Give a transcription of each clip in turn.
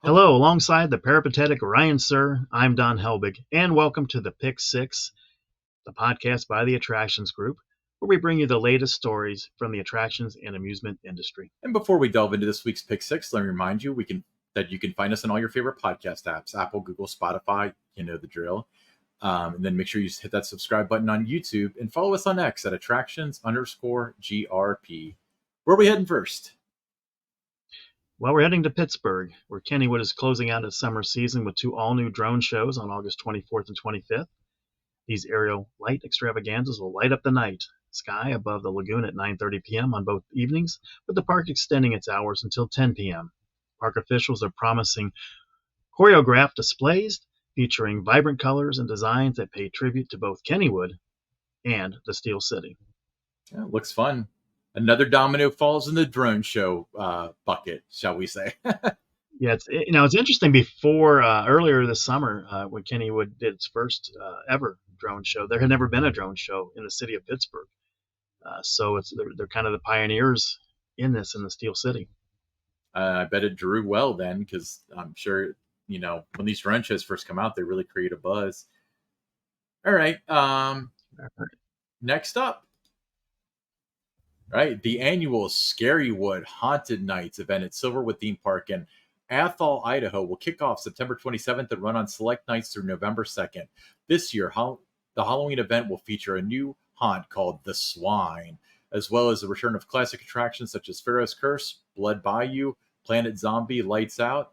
Hello, alongside the peripatetic Ryan Sir, I'm Don Helbig, and welcome to the Pick Six, the podcast by the Attractions Group, where we bring you the latest stories from the attractions and amusement industry. And before we delve into this week's Pick Six, let me remind you that you can find us on all your favorite podcast apps, Apple, Google, Spotify, you know the drill. And then make sure you hit that subscribe button on YouTube and follow us on X at attractions_GRP. Where are we heading first? Well, we're heading to Pittsburgh, where Kennywood is closing out its summer season with two all-new drone shows on August 24th and 25th. These aerial light extravaganzas will light up the night sky above the lagoon at 9:30 p.m. on both evenings, with the park extending its hours until 10 p.m. Park officials are promising choreographed displays featuring vibrant colors and designs that pay tribute to both Kennywood and the Steel City. Yeah, looks fun. Another domino falls in the drone show bucket, shall we say. Yeah, it's interesting. Before earlier this summer, when Kennywood did its first ever drone show, there had never been a drone show in the city of Pittsburgh. So they're kind of the pioneers in this in the Steel City. I bet it drew well then, because I'm sure when these drone shows first come out, they really create a buzz. All right. Next up. Right, the annual Scarywood Haunted Nights event at Silverwood Theme Park in Athol, Idaho will kick off September 27th and run on select nights through November 2nd. This year, the Halloween event will feature a new haunt called the Swine, as well as the return of classic attractions such as Pharaoh's Curse, Blood Bayou, Planet Zombie, Lights Out,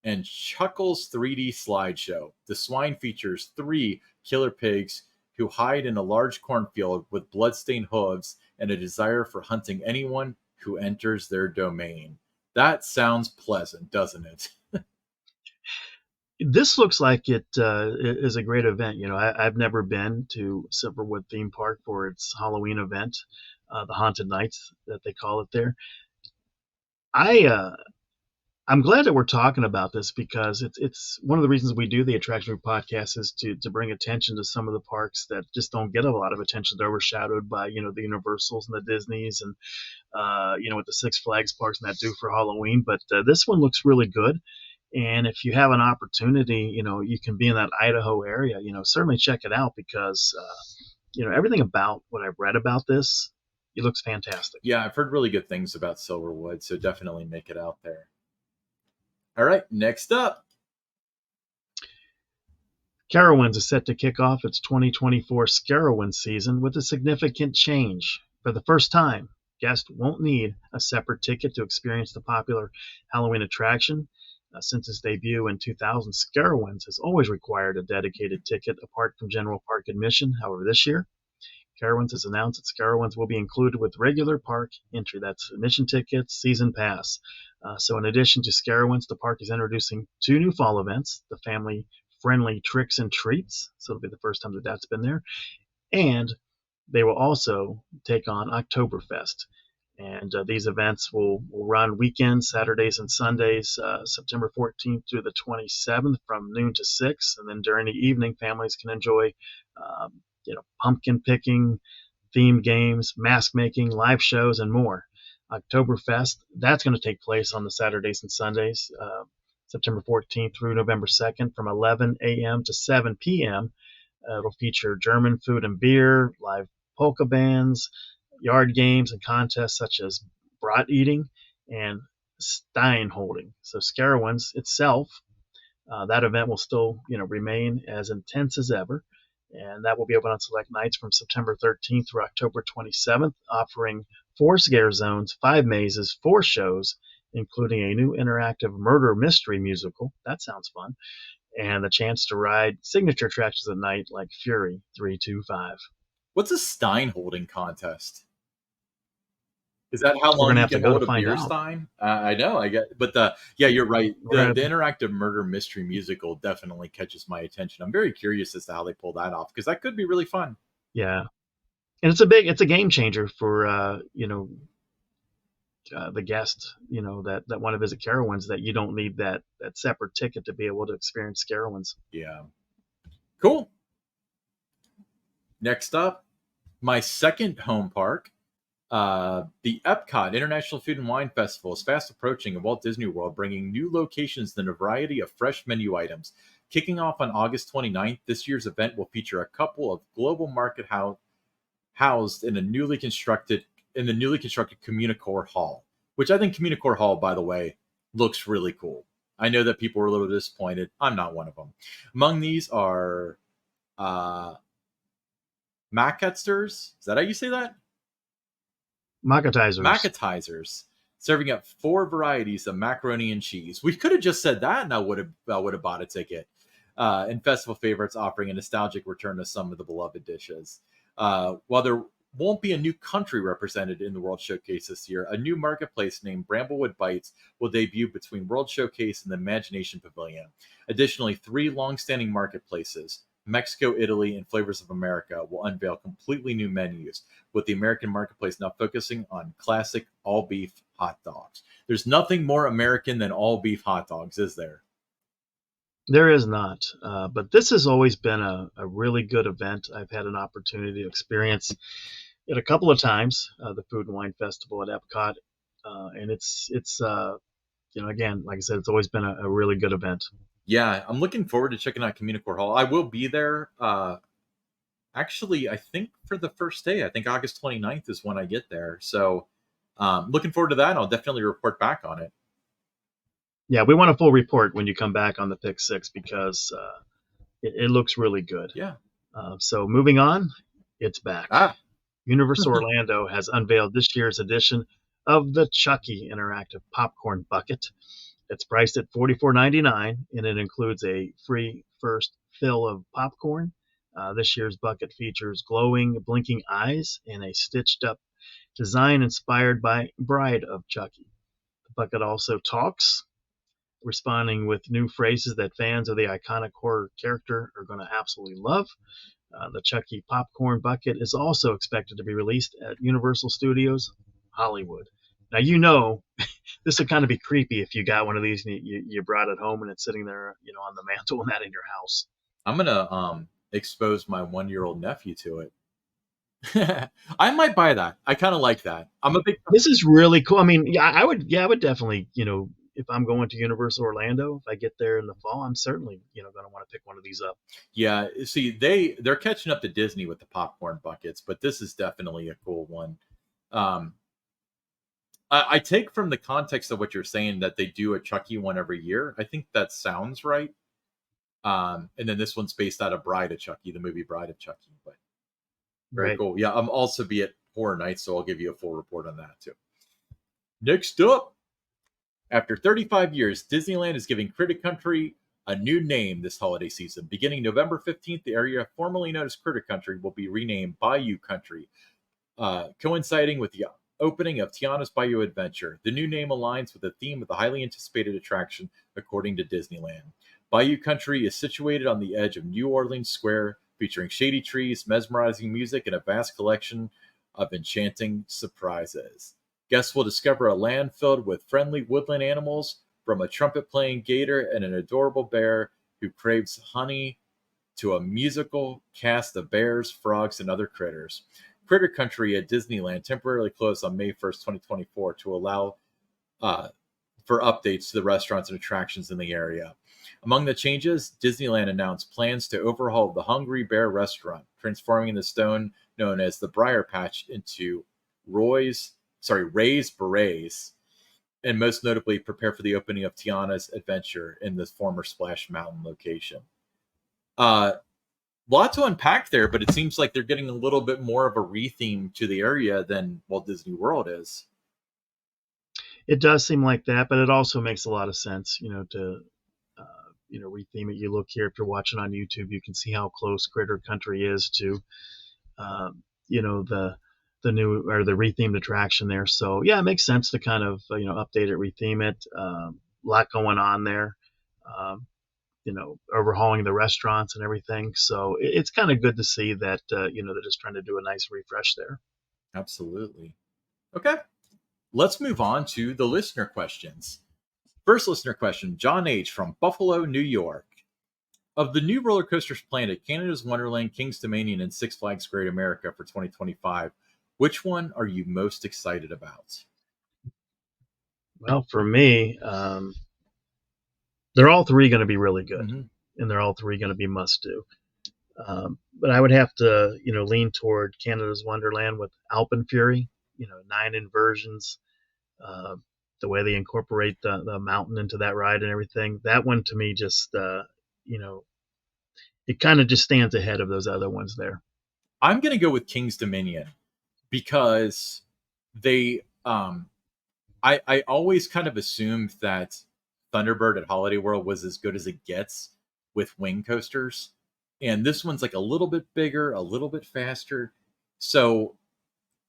and Chuckles 3D Slideshow. The Swine features 3 killer pigs who hide in a large cornfield with bloodstained hooves and a desire for hunting anyone who enters their domain. That sounds pleasant, doesn't it? This looks like it is a great event. I've never been to Silverwood Theme Park for its Halloween event, the Haunted Nights that they call it there. I'm glad that we're talking about this, because it's one of the reasons we do the Attraction Group podcast is to bring attention to some of the parks that just don't get a lot of attention. They're overshadowed by, the Universals and the Disneys and, with the Six Flags parks and that do for Halloween. But this one looks really good. And if you have an opportunity, you can be in that Idaho area, certainly check it out, because, everything about what I've read about this, it looks fantastic. Yeah, I've heard really good things about Silverwood, so definitely make it out there. All right, next up. SCarowinds is set to kick off its 2024 SCarowinds season with a significant change. For the first time, guests won't need a separate ticket to experience the popular Halloween attraction. Since its debut in 2000, SCarowinds has always required a dedicated ticket apart from general park admission. However, this year, SCarowinds has announced that SCarowinds will be included with regular park entry. That's admission tickets, season pass. So in addition to SCarowinds, the park is introducing 2 new fall events, the family-friendly Tricks and Treats. So it'll be the first time that that's been there. And they will also take on Oktoberfest. And these events will run weekends, Saturdays and Sundays, September 14th through the 27th from noon to 6. And then during the evening, families can enjoy pumpkin picking, themed games, mask making, live shows, and more. Oktoberfest, that's going to take place on the Saturdays and Sundays, September 14th through November 2nd from 11 a.m. to 7 p.m. It'll feature German food and beer, live polka bands, yard games and contests such as brat eating and stein holding. So SCarowinds itself, that event will still remain as intense as ever. And that will be open on select nights from September 13th through October 27th, offering 4 scare zones, 5 mazes, 4 shows, including a new interactive murder mystery musical. That sounds fun. And the chance to ride signature attractions at night like Fury 325. What's a stein holding contest? Is that how long you can hold a beer stein? I know, but you're right. The interactive murder mystery musical definitely catches my attention. I'm very curious as to how they pull that off, because that could be really fun. Yeah, and it's a game changer for the guests that want to visit SCarowinds, that you don't need that separate ticket to be able to experience SCarowinds. Yeah, cool. Next up, my second home park, The Epcot International Food and Wine Festival is fast approaching in Walt Disney World, bringing new locations and a variety of fresh menu items. Kicking off on August 29th, this year's event will feature a couple of global market housed in the newly constructed Communicore Hall, which I think Communicore Hall, by the way, looks really cool. I know that people were a little disappointed. I'm not one of them. Among these are uh, Macatsters. Is that how you say that? Macatizers. Macatizers, serving up 4 varieties of macaroni and cheese. We could have just said that, and I would have bought a ticket. And festival favorites offering a nostalgic return to some of the beloved dishes. While there won't be a new country represented in the World Showcase this year, a new marketplace named Bramblewood Bites will debut between World Showcase and the Imagination Pavilion. Additionally, 3 long-standing marketplaces, Mexico, Italy, and Flavors of America, will unveil completely new menus, with the American marketplace now focusing on classic all-beef hot dogs. There's nothing more American than all-beef hot dogs, is there? There is not, but this has always been a really good event. I've had an opportunity to experience it a couple of times, the Food and Wine Festival at Epcot, and it's again, like I said, it's always been a really good event. Yeah, I'm looking forward to checking out Communicore Hall. I will be there. Actually, I think for the first day. I think August 29th is when I get there. So looking forward to that. I'll definitely report back on it. Yeah, we want a full report when you come back on the Pick Six because it looks really good. Yeah. So moving on, it's back. Ah, Universal Orlando has unveiled this year's edition of the Chucky Interactive Popcorn Bucket. It's priced at $44.99, and it includes a free first fill of popcorn. This year's bucket features glowing, blinking eyes and a stitched up design inspired by Bride of Chucky. The bucket also talks, responding with new phrases that fans of the iconic horror character are going to absolutely love. The Chucky Popcorn Bucket is also expected to be released at Universal Studios Hollywood. Now, this would kind of be creepy if you got one of these and you brought it home and it's sitting there, on the mantle and that in your house. I'm gonna expose my 1-year-old nephew to it. I might buy that. I kind of like that. I'm a big. This is really cool. I mean, I would definitely, if I'm going to Universal Orlando, if I get there in the fall, I'm certainly, going to want to pick one of these up. Yeah, see, they're catching up to Disney with the popcorn buckets, but this is definitely a cool one. I take from the context of what you're saying that they do a Chucky one every year. I think that sounds right. And then this one's based out of Bride of Chucky, the movie Bride of Chucky. But very Right. cool. Yeah, I'm also be at Horror Nights, so I'll give you a full report on that too. Next up, after 35 years, Disneyland is giving Critter Country a new name this holiday season. Beginning November 15th, the area formerly known as Critter Country will be renamed Bayou Country, coinciding with the opening of Tiana's Bayou Adventure. The new name aligns with the theme of the highly anticipated attraction, according to Disneyland. Bayou Country is situated on the edge of New Orleans Square, featuring shady trees, mesmerizing music, and a vast collection of enchanting surprises. Guests will discover a land filled with friendly woodland animals, from a trumpet-playing gator and an adorable bear who craves honey to a musical cast of bears, frogs, and other critters. Critter Country at Disneyland temporarily closed on May 1st, 2024 to allow for updates to the restaurants and attractions in the area. Among the changes, Disneyland announced plans to overhaul the Hungry Bear restaurant, transforming the stone known as the Briar Patch into Ray's Berets, and most notably prepare for the opening of Tiana's Adventure in the former Splash Mountain location. Lot to unpack there, but it seems like they're getting a little bit more of a retheme to the area than Walt Disney World is. It does seem like that, but it also makes a lot of sense, to retheme it. You look here, if you're watching on YouTube, you can see how close Critter Country is to, the new or the rethemed attraction there. So yeah, it makes sense to kind of update it, retheme it. A lot going on there. Overhauling the restaurants and everything. So it's kind of good to see that, they're just trying to do a nice refresh there. Absolutely. Okay. Let's move on to the listener questions. First listener question, John H. from Buffalo, New York. Of the new roller coasters planned at Canada's Wonderland, King's Dominion, and Six Flags Great America for 2025, Which one are you most excited about? Well, for me, they're all three going to be really good, Mm-hmm. and they're all three going to be must do. But I would have to, lean toward Canada's Wonderland with Alpenfury. 9 inversions, uh, the way they incorporate the mountain into that ride and everything. That one to me just, you know, it kind of just stands ahead of those other ones there. I'm going to go with King's Dominion because they I always kind of assumed that Thunderbird at Holiday World was as good as it gets with wing coasters. And this one's like a little bit bigger, a little bit faster. So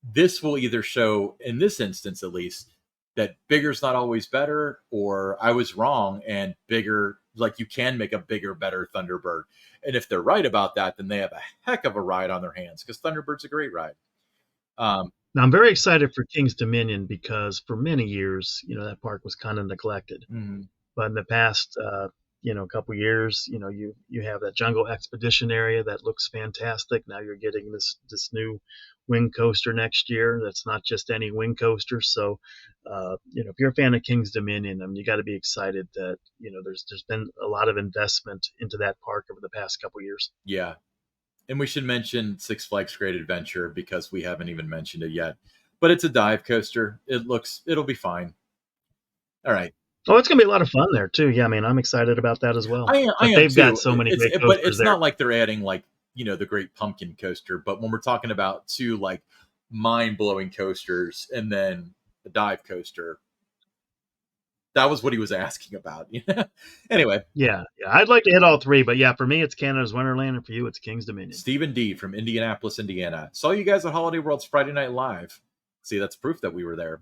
this will either show, in this instance at least, that bigger's not always better, or I was wrong and bigger, like you can make a bigger, better Thunderbird. And if they're right about that, then they have a heck of a ride on their hands because Thunderbird's a great ride. Um, Now, I'm very excited for King's Dominion because for many years, that park was kind of neglected. mhm. But in the past, couple years, you have that Jungle Expedition area that looks fantastic. Now you're getting this new wing coaster next year. That's not just any wing coaster. So, if you're a fan of King's Dominion, I mean, you got to be excited that there's been a lot of investment into that park over the past couple years. Yeah. And we should mention Six Flags Great Adventure because we haven't even mentioned it yet. But it's a dive coaster. It'll be fine. All right. Oh, it's gonna be a lot of fun there too. Yeah, I mean, I'm excited about that as well. I But am they've got too. so many great But coasters it's there. not like they're adding like, the Great Pumpkin Coaster. But when we're talking about two like mind blowing coasters and then a dive coaster, that was what he was asking about. Anyway, Yeah, I'd like to hit all three, but yeah, for me, it's Canada's Wonderland, and for you, it's King's Dominion. Stephen D from Indianapolis, Indiana. Saw you guys at Holiday World's Friday Night Live. See, that's proof that we were there.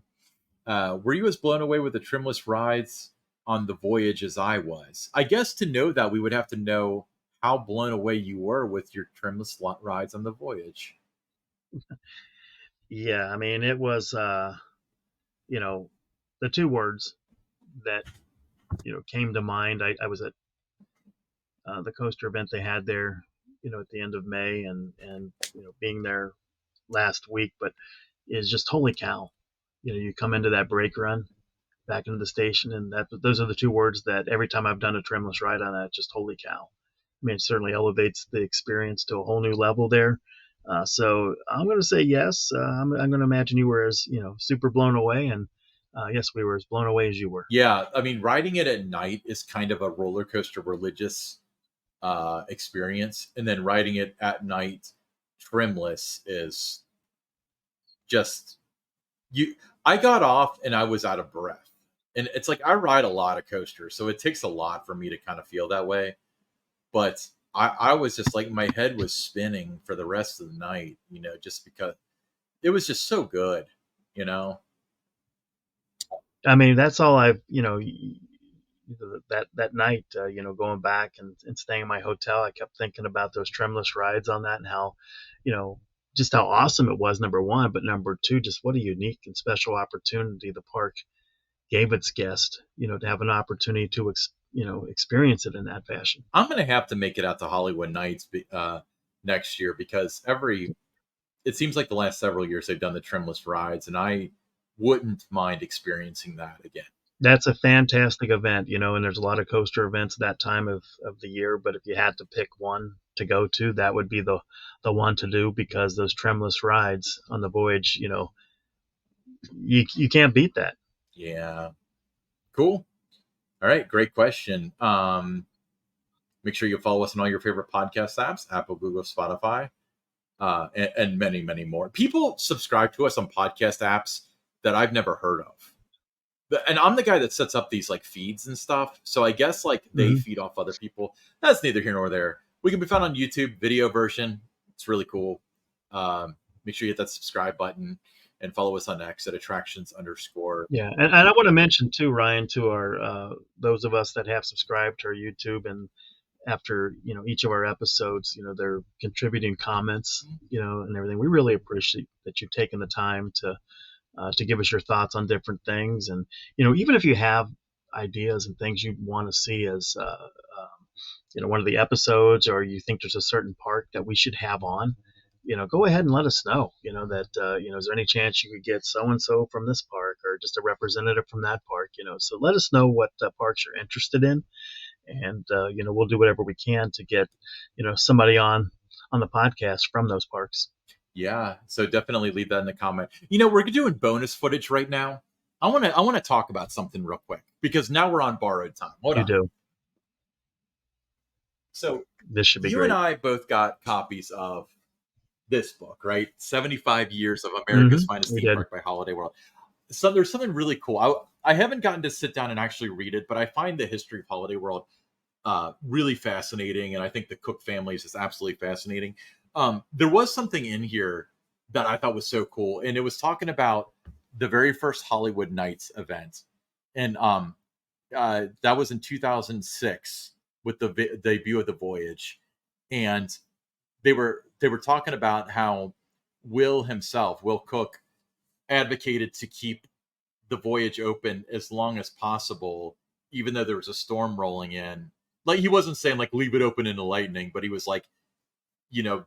Were you as blown away with the trimless rides on the voyage as I was? I guess to know that, we would have to know how blown away you were with your trimless rides on the voyage. Yeah, I mean, it was, the two words that came to mind. I was at the coaster event they had there, at the end of May, and being there last week, but is just holy cow. You come into that brake run back into the station, and those are the two words that every time I've done a trimless ride on that, just holy cow. I mean, it certainly elevates the experience to a whole new level there. So I'm going to say yes. I'm going to imagine you were as super blown away, and yes, we were as blown away as you were. Yeah, I mean, riding it at night is kind of a roller coaster religious experience, and then riding it at night trimless is just you. I got off and I was out of breath, and it's like I ride a lot of coasters, so it takes a lot for me to kind of feel that way. But I was just like my head was spinning for the rest of the night, just because it was just so good, you know. I mean, that's all I've that night, going back and staying in my hotel, I kept thinking about those trimless rides on that and how, you know, just how awesome it was, number one, but number two, just what a unique and special opportunity the park gave its guest, to have an opportunity to, experience it in that fashion. I'm gonna have to make it out to Hollywood Nights next year because it seems like the last several years they've done the trimless rides, and I wouldn't mind experiencing that again. That's a fantastic event, and there's a lot of coaster events that time of the year. But if you had to pick one to go to, that would be the one to do because those trimless rides on the voyage, you can't beat that. Yeah, cool. All right, great question. Make sure you follow us on all your favorite podcast apps: Apple, Google, Spotify, and many, many more. People subscribe to us on podcast apps that I've never heard of. And I'm the guy that sets up these like feeds and stuff. So I guess like they Mm-hmm. feed off other people. That's neither here nor there. We can be found on YouTube, video version. It's really cool. Make sure you hit that subscribe button and follow us on X at attractions_. Yeah, and I want to mention too, Ryan, to our those of us that have subscribed to our YouTube and after each of our episodes, they're contributing comments, and everything. We really appreciate that you've taken the time to give us your thoughts on different things, and even if you have ideas and things you want to see as one of the episodes, or you think there's a certain park that we should have on, go ahead and let us know, that, is there any chance you could get so-and-so from this park or just a representative from that park, so let us know what parks you're interested in. And, we'll do whatever we can to get, somebody on the podcast from those parks. Yeah, so definitely leave that in the comment. We're doing bonus footage right now. I want to talk about something real quick because now we're on borrowed time. Hold You on. do. So This should be you great. and I both got copies of this book, right? 75 Years of America's Finest We Theme did. Park by Holiday World. So there's something really cool. I haven't gotten to sit down and actually read it, but I find the history of Holiday World really fascinating, and I think the Cook family is just absolutely fascinating. There was something in here that I thought was so cool, and it was talking about the very first Hollywood Nights event, and that was in 2006 with the debut of the Voyage, and they were talking about how Will Cook, advocated to keep the Voyage open as long as possible, even though there was a storm rolling in. Like, he wasn't saying like leave it open in the lightning, but he was like,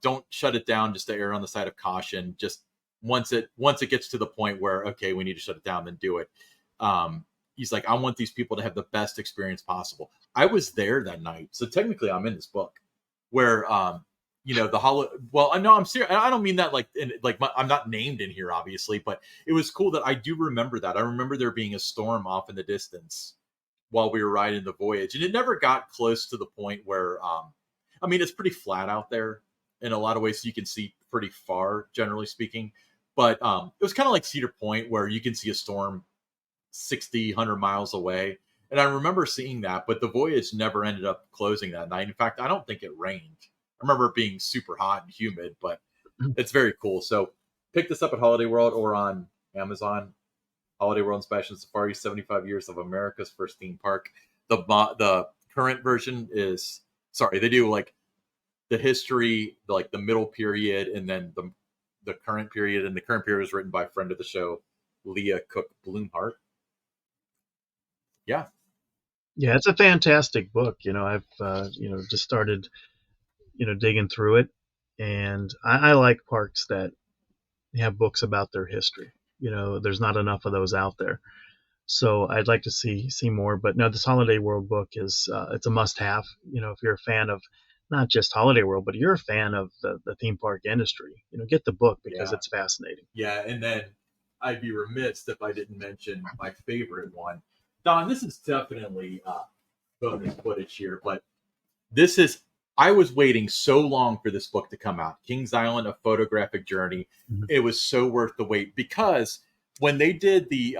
don't shut it down just to err on the side of caution. Just once it gets to the point where, okay, we need to shut it down, then do it. He's like, I want these people to have the best experience possible. I was there that night, so technically I'm in this book where well, I know I'm serious. I don't mean that I'm not named in here, obviously, but it was cool that I do remember that. I remember there being a storm off in the distance while we were riding the Voyage, and it never got close to the point where it's pretty flat out there in a lot of ways, so you can see pretty far, generally speaking. But it was kind of like Cedar Point, where you can see a storm 60, 100 miles away. And I remember seeing that, but the Voyage never ended up closing that night. In fact, I don't think it rained. I remember it being super hot and humid, but it's very cool. So pick this up at Holiday World or on Amazon. Holiday World Inspiration Safari, 75 Years of America's First Theme Park. The current version is, they do like the history, like the middle period, and then the current period. And the current period was written by a friend of the show, Leah Cook Bloomhart. Yeah. Yeah, it's a fantastic book. I've just started digging through it, and I like parks that have books about their history. There's not enough of those out there, so I'd like to see more. But no, this Holiday World book is it's a must-have. If you're a fan of not just Holiday World, but you're a fan of the theme park industry, get the book because it's fascinating. Yeah, and then I'd be remiss if I didn't mention my favorite one. Don, this is definitely bonus footage here, but I was waiting so long for this book to come out. Kings Island, A Photographic Journey. Mm-hmm. It was so worth the wait because when they did the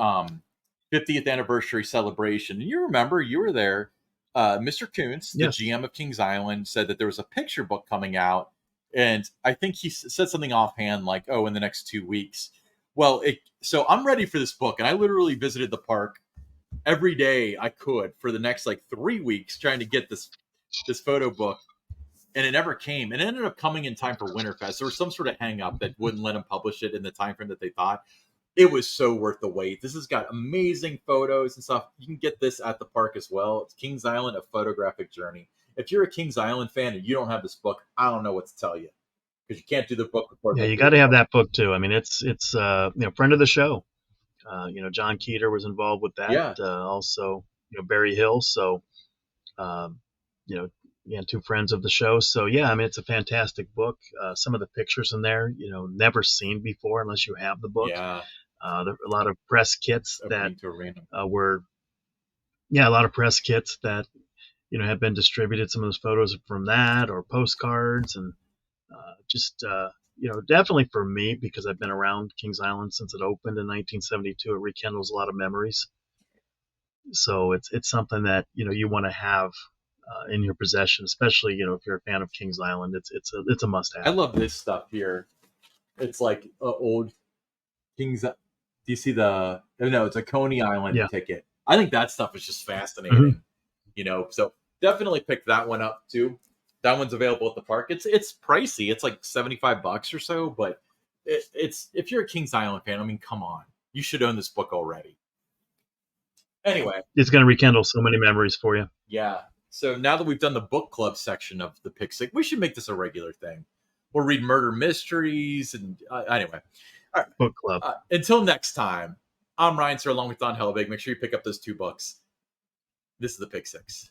50th anniversary celebration, and you remember, you were there, Mr. Kuntz, the GM of Kings Island, said that there was a picture book coming out. And I think he said something offhand like, oh, in the next 2 weeks. Well, so I'm ready for this book. And I literally visited the park every day I could for the next 3 weeks trying to get this photo book. And it never came. And it ended up coming in time for Winterfest. There was some sort of hang up that wouldn't let them publish it in the time frame that they thought. It was so worth the wait. This has got amazing photos and stuff. You can get this at the park as well. It's Kings Island, A Photographic Journey. If you're a Kings Island fan and you don't have this book, I don't know what to tell you, because you can't do the book before. Yeah, you got to have that book too. I mean, it's friend of the show. John Keeter was involved with that. Yeah. Also, Barry Hill. So, two friends of the show. So yeah, I mean, it's a fantastic book. Some of the pictures in there, never seen before unless you have the book. Yeah. There were a lot of press kits that a lot of press kits that have been distributed. Some of those photos are from that, or postcards, and definitely for me, because I've been around Kings Island since it opened in 1972. It rekindles a lot of memories. So it's something that you want to have in your possession, especially if you're a fan of Kings Island. It's a must-have. I love this stuff here. It's like old Kings. Do you see the? No, it's a Coney Island ticket. I think that stuff is just fascinating. Mm-hmm. So definitely pick that one up too. That one's available at the park. It's pricey. It's like $75 or so, but it's if you're a Kings Island fan, I mean, come on, you should own this book already. Anyway, it's going to rekindle so many memories for you. Yeah. So now that we've done the book club section of the Pick Six, we should make this a regular thing. We'll read murder mysteries. And anyway, all right. Book club. Until next time, I'm Ryan Sir along with Don Helbig. Make sure you pick up those 2 books. This is the Pick Six.